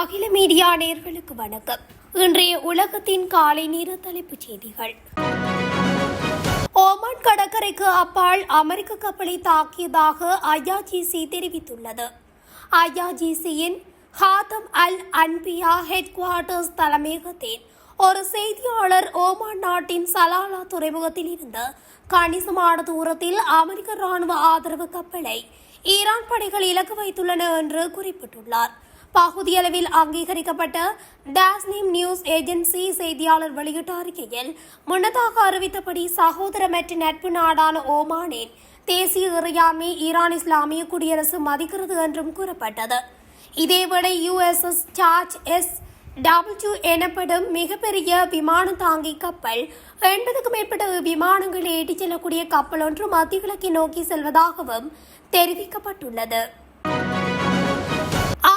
அகில மீடியா நேயர்களுக்கு வணக்கம். இன்றைய உலகத்தின் காலை நேர தலைப்புச் செய்திகள். ஓமான் கடற்கரைக்கு அப்பால் அமெரிக்க கப்பலை தாக்கியதாக ஐஆர்ஜிசி தெரிவித்துள்ளது. ஐஆர்ஜிசியின் ஹாத்தம் அல் அன்பியா ஹெட் குவார்ட்டர்ஸ் தலைமையகத்தின் ஒரு செய்தியாளர் ஓமான் நாட்டின் சலாலா துறைமுகத்தில் இருந்து கணிசமான தூரத்தில் அமெரிக்க ராணுவ ஆதரவு கப்பலை ஈரான் படைகள் இலக்கு வைத்துள்ளன என்று குறிப்பிட்டுள்ளார். பகுதியளவில் அங்கீகரிக்கப்பட்ட டாஸ்னிம் நியூஸ் ஏஜென்சி செய்தியாளர் வெளியிட்ட அறிக்கையில் முன்னதாக அறிவித்தபடி சகோதரமற்ற நட்பு நாடான ஓமானின் தேசிய இறையாண்மை ஈரான் இஸ்லாமிய குடியரசு மதிக்கிறது என்றும் கூறப்பட்டது. இதேவேளை USS சார்ஜ் SW எனப்படும் மிகப்பெரிய விமான தாங்கி கப்பல் 80க்கும் மேற்பட்ட விமானங்களை ஏற்றிச் செல்லக்கூடிய கப்பல் ஒன்று மத்திய கிழக்கை நோக்கி செல்வதாகவும் தெரிவிக்கப்பட்டுள்ளது.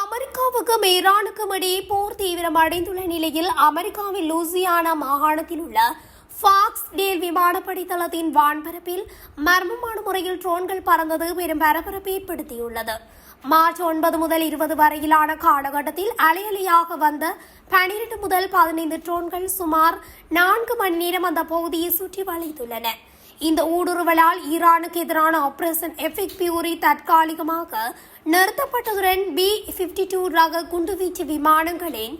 அமெரிக்காவுக்கும் ஈரானுக்கும் இடையே போர் தீவிரமடைந்துள்ள நிலையில் அமெரிக்காவின் லூசியானா மாகாணத்தில் உள்ள ஃபாக்ஸ் டேல் விமானப்படை தளத்தின் வான்பரப்பில் மர்மமான முறையில் ட்ரோன்கள் பறந்தது பெரும் பரபரப்பை ஏற்படுத்தியுள்ளது. மார்ச் 9 முதல் 20 வரையிலான காலகட்டத்தில் அலையலையாக வந்த 12 முதல் 15 ட்ரோன்கள் சுமார் 4 மணி நேரம் அந்த பகுதியை சுற்றி வளைத்துள்ளன. இந்த ஊடுருவலால் ஈரானுக்கு எதிரான ஆபரேஷன் எஃபெக்ட் பியூரி தற்காலிகமாக நிறுத்தப்பட்டதுடன் B-52 ரக குண்டுவீச்சு விமானங்களின்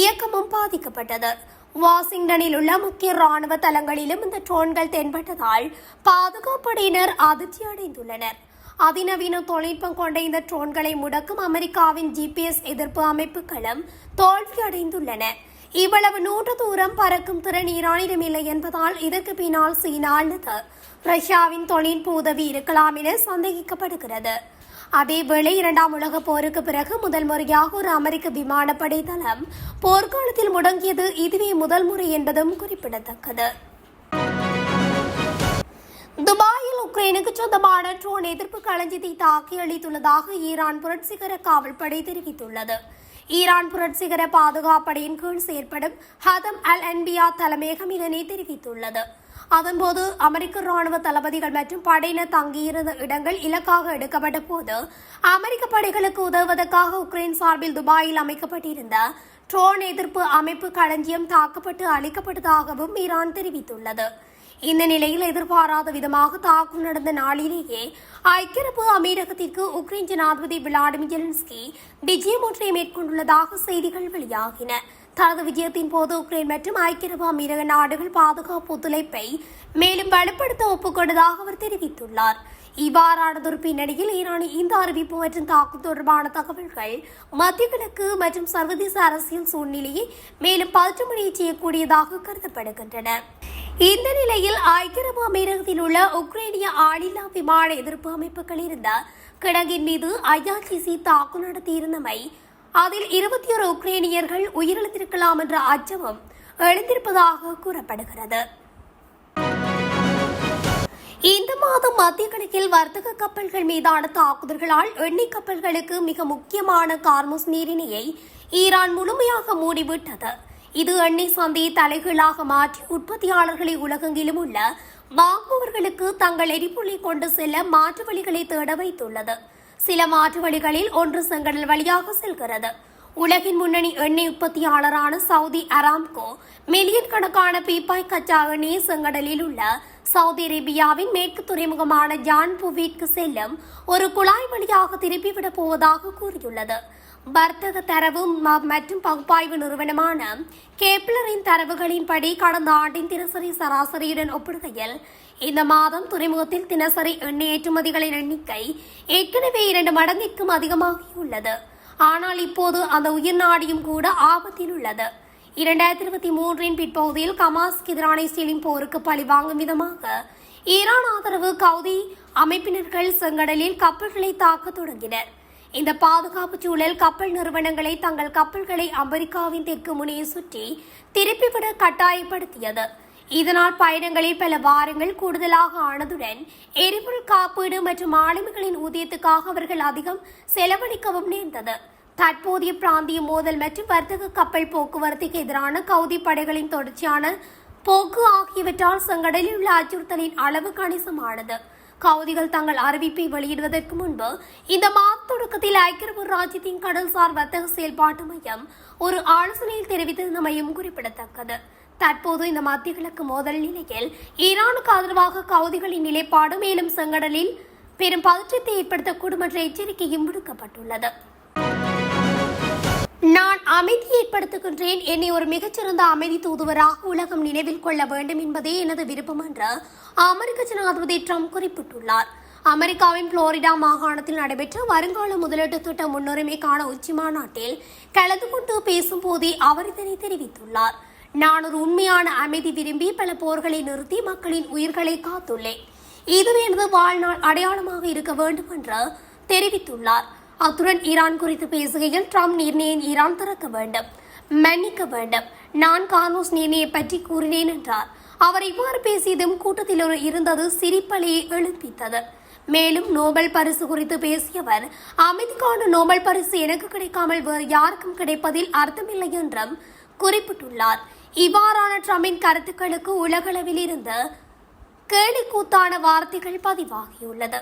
இயக்கமும் பாதிக்கப்பட்டது. வாஷிங்டனில் உள்ள முக்கிய ராணுவ தளங்களிலும் இந்த ட்ரோன்கள் தென்பட்டதால் பாதுகாப்படையினர் அதிர்ச்சி அடைந்துள்ளனர். அதிநவீன தொழில்நுட்பம் கொண்ட இந்த ட்ரோன்களை முடக்கும் அமெரிக்காவின் GPS எதிர்ப்பு அமைப்புகளும் தோல்வியடைந்துள்ளன. இவ்வளவு நூற்று தூரம் பறக்கும் திறன் ஈரானிடம் இல்லை என்பதால் இதற்கு பின்னால் சீனா அல்லது ரஷ்யாவின் தொழில்நுட்ப உதவி இருக்கலாம் என சந்தேகிக்கப்படுகிறது. அதேவேளை 2ஆம் உலகப் போருக்கு பிறகு முதல் முறையாக ஒரு அமெரிக்க விமானப்படை தளம் போர்க்காலத்தில் முடங்கியது இதுவே முதல் முறை என்பதும் குறிப்பிடத்தக்கது. துபாயில் உக்ரைனுக்கு சொந்தமான ட்ரோன் எதிர்ப்பு களஞ்சியத்தை தாக்கி அளித்துள்ளதாக ஈரான் புரட்சிகர காவல்படை தெரிவித்துள்ளது. ஈரான் புரட்சிகர பாதுகாப்படையின் கீழ் செயற்படும் ஹதம் அல் அன்பியா தலைமையகம் இதனை தெரிவித்துள்ளது. அதன்போது அமெரிக்க ராணுவ தளபதிகள் மற்றும் படையினர் தங்கியிருந்த இடங்கள் இலக்காக எடுக்கப்பட்ட போது அமெரிக்க படைகளுக்கு உதவுவதற்காக உக்ரைன் சார்பில் துபாயில் அமைக்கப்பட்டிருந்த ட்ரோன் எதிர்ப்பு அமைப்பு களஞ்சியம் தாக்கப்பட்டு அளிக்கப்பட்டதாகவும் ஈரான் தெரிவித்துள்ளது. இந்த நிலையில் எதிர்பாராத விதமாக தாக்குதல் நடந்த நாளிலேயே ஐக்கிய அரபு அமீரகத்திற்கு உக்ரைன் ஜனாதிபதி விளாடிமிர் ஜெலன்ஸ்கி விஜயம் ஒன்றை மேற்கொண்டுள்ளதாக செய்திகள் வெளியாகின. தனது விஜயத்தின் போது உக்ரைன் மற்றும் ஐக்கிய அரபு அமீரக நாடுகள் பாதுகாப்பு ஒத்துழைப்பை மேலும் வலுப்படுத்த ஒப்புக்கொண்டதாக அவர் தெரிவித்துள்ளார். இவ்வாறானதொரு பின்னணியில் ஈரானின் இந்த அறிவிப்பு மற்றும் தாக்குதல் தொடர்பான தகவல்கள் மத்திய கிழக்கு மற்றும் சர்வதேச அரசியல் சூழ்நிலையை மேலும் பதற்றமடைய செய்யக்கூடியதாக கருதப்படுகின்றன. இந்த நிலையில் ஐக்கிய அரபு அமீரகத்தில் உள்ள உக்ரைனிய ஆளில்லா விமான எதிர்ப்பு அமைப்புகள் இருந்த கிடங்கின் மீது ஐஆர்ஜிசி தாக்குதல் நடத்தியிருந்தமை அதில் 21 உக்ரைனியர்கள் உயிரிழந்திருக்கலாம் என்ற அச்சமும் எழுந்திருப்பதாக கூறப்படுகிறது. இந்த மாதம் மத்திய கிழக்கில் வர்த்தக கப்பல்கள் மீதான தாக்குதல்களால் எண்ணெய் கப்பல்களுக்கு மிக முக்கியமான கார்முஸ் நீரிணையை ஈரான் முழுமையாக மூடிவிட்டது. இது எண்ணெய் சந்தையை தலைகீழாக மாற்றி உற்பத்தியாளர்களை உலகெங்கிலும் உள்ள வாங்குபவர்களுக்கு தங்கள் எரிபொருளை கொண்டு செல்ல மாற்று வழிகளை தேட வைத்துள்ளது. சில மாற்று வழிகளில் ஒன்று செங்கடல் வழியாக செல்கிறது. உலகின் முன்னணி எண்ணெய் உற்பத்தியாளரான சவுதி அராம்கோ மில்லியன் கணக்கான பீப்பாய் கச்சா எண்ணெயை செங்கடலில் உள்ள சவுதி அரேபியாவின் மேற்கு துறைமுகமான ஜான் புவிற்கு செல்லும் ஒரு குழாய் வழியாக திருப்பிவிடப் போவதாக கூறியுள்ளது. வர்த்தக தரவு மற்றும் பகுப்பாய்வு நிறுவனமான கேப்லரின் தரவுகளின்படி கடந்த ஆண்டின் தினசரி சராசரியுடன் ஒப்பிடுகையில் இந்த மாதம் துறைமுகத்தில் தினசரி எண்ணெய் ஏற்றுமதிகளின் எண்ணிக்கை ஏற்கனவே 2 மடங்கிற்கும் அதிகமாகியுள்ளது. ஆனால் இப்போது அந்த உயிர் நாடியும் கூட ஆபத்தில் உள்ளது. 2023 பிற்பகுதியில் கமாஸ்க்கு எதிரான இஸ்ரேலின் போருக்கு பழிவாங்கும் விதமாக ஈரான் ஆதரவு கவுதி அமைப்பினர்கள் செங்கடலில் கப்பல்களை தாக்க தொடங்கினர். இந்த பாதுகாப்பு சூழல் கப்பல் நிறுவனங்களை தங்கள் கப்பல்களை அமெரிக்காவின் தெற்கு முனையை சுற்றி திருப்பிவிட கட்டாயப்படுத்தியது. இதனால் பயணங்களில் பல வாரங்கள் கூடுதலாக ஆனதுடன் எரிபொருள் காப்பீடு மற்றும் மாலுமிகளின் ஊதியத்துக்காக அவர்கள் அதிகம் செலவழிக்கவும் நேர்ந்தது. தற்போதைய பிராந்திய மோதல் மற்றும் வர்த்தக கப்பல் போக்குவரத்துக்கு எதிரான கவுதி படைகளின் தொடர்ச்சியான போக்கு ஆகியவற்றால் செங்கடலில் உள்ள அச்சுறுத்தலின் அளவு கணிசமானது. கவுதிகள் தங்கள் அறிவிப்பை வெளியிடுவதற்கு முன்பு இந்த மாத தொடக்கத்தில் ஐக்கிய அரபு ராஜ்யத்தின் கடல்சார் வர்த்தக செயல்பாட்டு மையம் ஒரு ஆலோசனையில் தெரிவித்திருந்தமையும் குறிப்பிடத்தக்கது. தற்போது இந்த மத்திய கிழக்கு மோதல் நிலையில் ஈரானுக்கு ஆதரவாக கவுதிகளின் நிலைப்பாடு மேலும் செங்கடலில் பெரும் பதற்றத்தை ஏற்படுத்தக்கூடும் என்ற எச்சரிக்கையும் விடுக்கப்பட்டுள்ளது. நான் அமைதி ஏற்படுத்துகின்றேன், என்னை ஒரு மிகச்சிறந்த அமைதி தூதுவராக உலகம் நினைவில் கொள்ள வேண்டும் என்பதே எனது விருப்பம் என்று அமெரிக்க ஜனாதிபதி ட்ரம்ப் குறிப்பிட்டுள்ளார். அமெரிக்காவின் புளோரிடா மாகாணத்தில் நடைபெற்ற வருங்கால முதலீட்டு திட்ட முன்னுரிமைக்கான உச்சி மாநாட்டில் கலந்து கொண்டு பேசும்போதே அவர் இதனை தெரிவித்துள்ளார். நான் ஒரு உண்மையான அமைதி விரும்பி பல போர்களை நிறுத்தி மக்களின் உயிர்களை காத்துள்ளேன். இதுவே எனது வாழ்நாள் அடையாளமாக இருக்க வேண்டும் என்று தெரிவித்துள்ளார். அத்துடன் ஈரான் குறித்து பேசுகையில் ட்ரம்ப் நீர்நிலையை ஈரான் திறக்க வேண்டும், மன்னிக்க வேண்டும், நான் கார்மோஸ் நீர்நிலையை பற்றி கூறினேன் என்றார். அவர் இவ்வாறு பேசியதும் கூட்டத்தில் இருந்தது சிரிப்பலையை எழுப்பித்தது. மேலும் நோபல் பரிசு குறித்து பேசியவர், அமைதிக்கான நோபல் பரிசு எனக்கு கிடைக்காமல் வேறு யாருக்கும் கிடைப்பதில் அர்த்தமில்லை என்றும் குறிப்பிட்டுள்ளார். இவ்வாறான ட்ரம்பின் கருத்துக்களுக்கு உலகளவில் இருந்து கேலிக்கூத்தான வார்த்தைகள் பதிவாகியுள்ளது.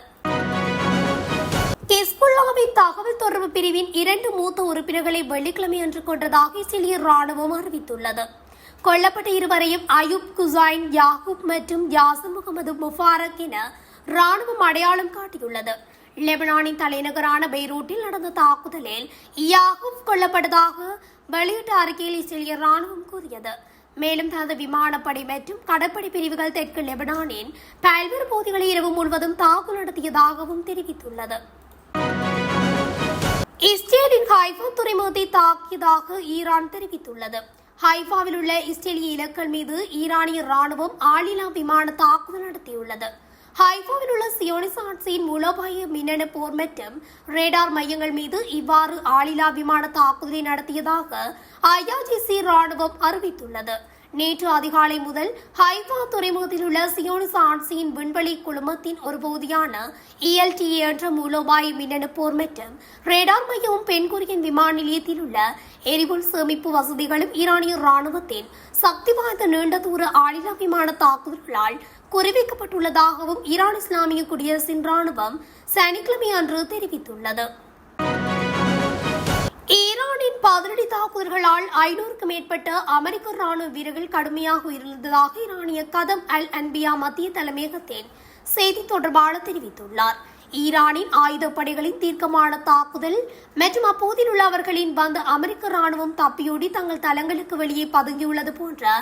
ஹிஸ்புல்லாவின் தகவல் தொடர்பு பிரிவின் 2 மூத்த உறுப்பினர்களை வெள்ளிக்கிழமை அன்று கொன்றதாக இஸ்ரேலிய ராணுவம் அறிவித்துள்ளது. கொல்லப்பட்ட இருவரையும் அயூப் குசைன் யாகூப் மற்றும் யாசிர் முகமது முபாரக் என ராணுவம் அடையாளம் காட்டியுள்ளது. லெபனானின் தலைநகரான பெய்ரூட்டில் நடந்த தாக்குதலில் யாகூப் கொல்லப்பட்டதாக வெளியிட்ட அறிக்கையில் இஸ்ரேலிய ராணுவம் கூறியது. மேலும் தனது விமானப்படை மற்றும் கடற்படை பிரிவுகள் தெற்கு லெபனானின் பல்வேறு பகுதிகளில் இரவு முழுவதும் தாக்குதல் நடத்தியதாகவும் தெரிவித்துள்ளது. இஸ்ரேலின் ஹைஃபா துறைமுகத்தை தாக்கியதாக ஈரான் தெரிவித்துள்ளது. ஹைஃபாவில் உள்ள இஸ்ரேலிய இலக்குகள் மீது ஈரானிய ராணுவம் ஆளில்லா விமான தாக்குதல் நடத்தியுள்ளது. ஹைஃபாவில் உள்ள சியோனிச ஆட்சியின் மூலோபாய மின்னணு போர் மற்றும் ரேடார் மையங்கள் மீது இவ்வாறு ஆளில்லா விமான தாக்குதலை நடத்தியதாக ஐஆர்ஜிசி ராணுவம் அறிவித்துள்ளது. நேற்று அதிகாலை முதல் ஹைஃபா துறைமுகத்தில் உள்ள சியோனிச ஆட்சியின் விண்வெளி குழுமத்தின் ஒரு பகுதியான ELTA என்ற மூலோபாய மின்னணு போர் மற்றும் ரேடார் மையமும் பென்குரியன் விமான நிலையத்தில் உள்ள எரிபொருள் சேமிப்பு வசதிகளும் ஈரானிய ராணுவத்தின் சக்தி வாய்ந்த நீண்ட தூர ஆளில்லா விமான தாக்குதல்களால் குறிவைக்கப்பட்டுள்ளதாகவும் ஈரான் இஸ்லாமிய குடியரசின் ராணுவம் சனிக்கிழமை அன்று தெரிவித்துள்ளது. ஈரானின் பதிலடி தாக்குதல்களால் 500க்கும் மேற்பட்ட அமெரிக்க ராணுவ வீரர்கள் கடுமையாக உயிரிழந்ததாக ஈரானிய கதம் அல் அன்பியா மத்திய தலைமையகத்தின் செய்தி தொடர்பாளர் தெரிவித்துள்ளார். ஈரானின் ஆயுதப்படைகளின் தீர்க்கமான தாக்குதல் மற்றும் அப்போதில் உள்ள அவர்களின் வந்த அமெரிக்க ராணுவம் தப்பியோடி தங்கள் தளங்களுக்கு வெளியே பதுங்கியுள்ளது போன்ற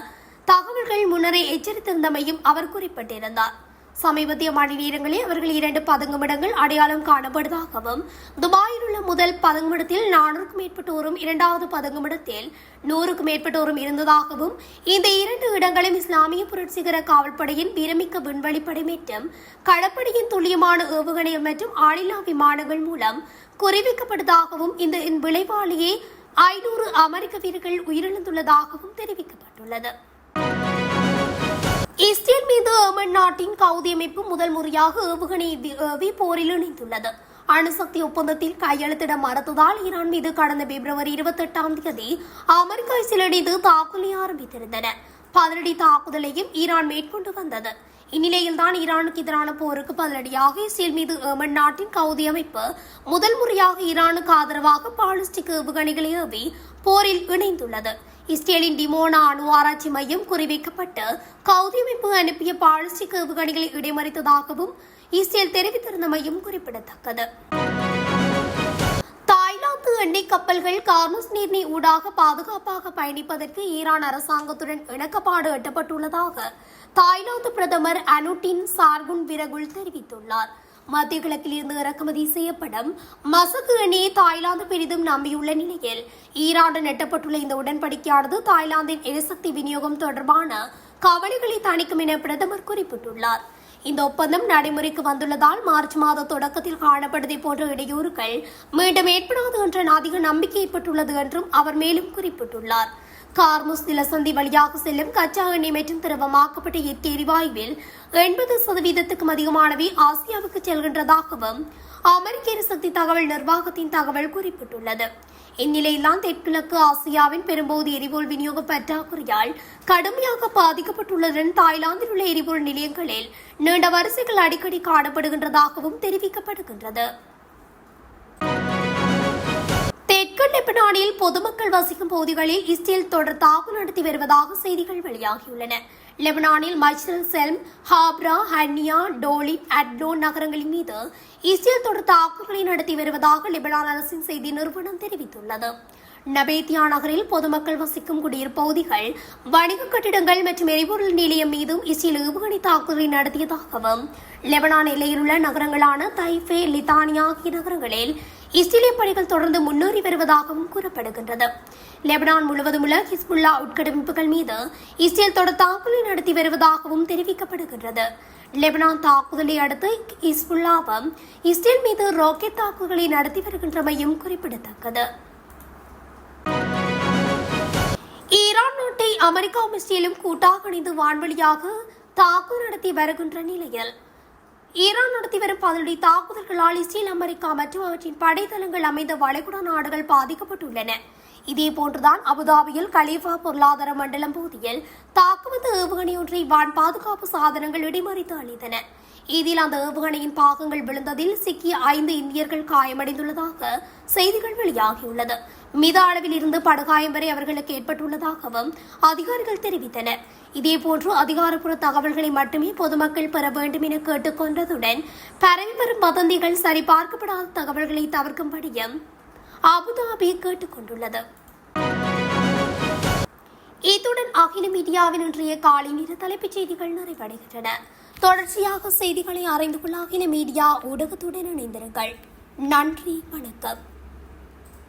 தகவல்கள் முன்னரே எச்சரித்திருந்தமையும் அவர் குறிப்பிட்டிருந்தார். சமீபத்திய மணி நேரங்களில் அவர்கள் 2 பதுங்குமிடங்கள் அடையாளம் காணப்படுவதாகவும் துபாயில் உள்ள முதல் பதுங்குமிடத்தில் 400க்கும் மேற்பட்டோரும் 2வது பதுங்குமிடத்தில் 100க்கும் மேற்பட்டோரும் இருந்ததாகவும் இந்த 2 இடங்களும் இஸ்லாமிய புரட்சிகர காவல்படையின் வீரமிக்க விண்வெளிப்படை மற்றும் கடற்படையின் துல்லியமான ஏவுகணை மற்றும் ஆளில்லா விமானங்கள் மூலம் குறிவைக்கப்பட்டதாகவும் இந்த விளைவாலேயே 500 அமெரிக்க வீரர்கள் உயிரிழந்துள்ளதாகவும் தெரிவிக்கப்பட்டுள்ளது. இஸ்ரேல் மீது ஏமன் நாட்டின் கவுதி அமைப்பு முதல் முறையாக ஏவுகணை ஏவி போரில் இணைந்துள்ளது. அணுசக்தி ஒப்பந்தத்தில் கையெழுத்திட மறுத்ததால் ஈரான் மீது கடந்த பிப்ரவரி 28ஆம் தேதி அமெரிக்கா இணைந்து தாக்குதலை ஆரம்பித்திருந்தன. பதிலடி தாக்குதலையும் ஈரான் மேற்கொண்டு வந்தது. இந்நிலையில்தான் ஈரானுக்கு எதிரான போருக்கு பதிலடியாக இஸ்ரேல் மீது ஏமன் நாட்டின் கவுதி அமைப்பு முதல் முறையாக ஈரானுக்கு ஆதரவாக பாலிஸ்டிக் ஏவுகணைகளை ஏவி போரில் இணைந்துள்ளது. இஸ்ரேலின் டிமோனா அணு ஆராய்ச்சி மையம் குறிவைக்கப்பட்டு கவுதி அமைப்பு அனுப்பிய பாலிஸ்டிக் ஏவுகணைகளை இடைமறித்ததாகவும் இஸ்ரேல் தெரிவித்திருந்தமையும் குறிப்பிடத்தக்கது. தாய்லாந்து எண்ணெய் கப்பல்கள் கார்மஸ் நீர்நிலை ஊடாக பாதுகாப்பாக பயணிப்பதற்கு ஈரான் அரசாங்கத்துடன் இணக்கப்பாடு எட்டப்பட்டுள்ளதாக தாய்லாந்து பிரதமர் அனுட்டின் சார்குன் விரகுல் தெரிவித்துள்ளார். மத்திய கிழக்கில் இருந்து இறக்குமதி செய்யப்படும் மசகு எண்ணெயை தாய்லாந்து பெரிதும் நம்பியுள்ள நிலையில் ஈரானுடன் எட்டப்பட்டுள்ள இந்த உடன்படிக்கையானது தாய்லாந்தின் எரிசக்தி விநியோகம் தொடர்பான கவலைகளை தணிக்கும் என பிரதமர் குறிப்பிட்டுள்ளார். இந்த ஒப்பந்தம் நடைமுறைக்கு வந்துள்ளதால் மார்ச் மாத தொடக்கத்தில் காணப்படுவதை போன்ற இடையூறுகள் மீண்டும் ஏற்படாது என்ற அதிக நம்பிக்கை ஏற்பட்டுள்ளது என்றும் அவர் மேலும் குறிப்பிட்டுள்ளார். கார்முஸ் நிலசந்தி வழியாக செல்லும் கச்சா எண்ணெய் மற்றும் திரவமாக்கப்பட்ட இயற்கை எரிவாயுவில் 80%க்கும் அதிகமானவை ஆசியாவுக்கு செல்கின்றதாகவும் அமெரிக்க எரிசக்தி தகவல் நிர்வாகத்தின் தகவல் குறிப்பிட்டுள்ளது. இந்நிலையில்தான் தெற்கிழக்கு ஆசியாவின் பெரும்பகுதி எரிபொருள் விநியோக பற்றாக்குறையால் கடுமையாக பாதிக்கப்பட்டுள்ளதுடன் தாய்லாந்தில் உள்ள எரிபொருள் நிலையங்களில் நீண்ட வரிசைகள் அடிக்கடி காணப்படுகின்றதாகவும் தெரிவிக்கப்படுகின்றது. தெற்கு லெபனானில் பொதுமக்கள் வசிக்கும் பகுதிகளில் இஸ்ரேல் தொடர் தாக்குதல் நடத்தி வருவதாக செய்திகள் வெளியாகியுள்ளன. லெபனானில் மஜ்ரல் செல்ம், ஹாப்ரா, ஹன்னியா, டோலிப், அட்லோன் நகரங்களின் மீது இஸ்ரேல் தொடர் தாக்குதல்களை நடத்தி வருவதாக லெபனான் அரசின் செய்தி நிறுவனம் தெரிவித்துள்ளது. நபேத்தியா நகரில் பொதுமக்கள் வசிக்கும் குடியிருப்பு பகுதிகள், வணிக கட்டிடங்கள் மற்றும் எரிபொருள் நிலையம் மீதும் இஸ்ரேல் ஏவுகணை தாக்குதலை நடத்தியதாகவும் லெபனான் எல்லையில் உள்ள நகரங்களான தைஃபே, லித்தானியா ஆகிய நகரங்களில் இஸ்ரேலிய படைகள் தொடர்ந்து முன்னேறி வருவதாகவும் கூறப்படுகின்றது. லெபனான் முழுவதும் உள்ள ஹிஸ்புல்லா உட்கட்டமைப்புகள் மீது இஸ்ரேல் தொடர் தாக்குதலை நடத்தி வருவதாகவும் தெரிவிக்கப்படுகின்றது. லெபனான் தாக்குதலை அடுத்து ஹிஸ்புல்லாவும் இஸ்ரேல் மீது ராக்கெட் தாக்குதல்களை நடத்தி வருகின்றமையும் குறிப்பிடத்தக்கது. ஈரான் நாட்டை அமெரிக்காவும் இஸ்ரேலும் கூட்டாக இணைந்து வான்வழியாக தாக்குதல் நடத்தி வருகின்ற நிலையில் ஈரான் நடத்தி வரும் பதிலடி தாக்குதல்களால் இஸ்ரேல், அமெரிக்கா மற்றும் அவற்றின் படைத்தளங்கள் அமைந்த வளைகுடா நாடுகள் பாதிக்கப்பட்டுள்ளன. இதேபோன்றுதான் அபுதாபியில் கலீஃபா பொருளாதார மண்டலம் பகுதியில் தாக்குவது ஏவுகணை ஒன்றை வான் பாதுகாப்பு சாதனங்கள் இடைமறித்து அளித்தன. இதில் அந்த ஏவுகணையின் பாகங்கள் விழுந்ததில் சிக்கிய 5 இந்தியர்கள் காயமடைந்துள்ளதாக செய்திகள் வெளியாகியுள்ளது. மித அளவில் இருந்து படுகாயம் வரை அவர்களுக்கு ஏற்பட்டுள்ளதாகவும் அதிகாரிகள் தெரிவித்தனர். இதேபோன்று அதிகாரப்பூர்வ தகவல்களை மட்டுமே பொதுமக்கள் பெற வேண்டும் என கேட்டுக்கொண்டதுடன் பரவி வரும் வதந்திகள் சரிபார்க்கப்படாத தகவல்களை தவிர்க்கும்படியும் அபுதாபி கேட்டுக் கொண்டுள்ளது. இத்துடன் அகில மீடியாவின் இன்றைய காலை நேர தலைப்புச் செய்திகள் நிறைவடைகின்றன. தொடர்ச்சியாக செய்திகளை அறிந்து கொள்ள அகில மீடியா ஊடகத்துடன் இணைந்திருங்கள். நன்றி, வணக்கம்.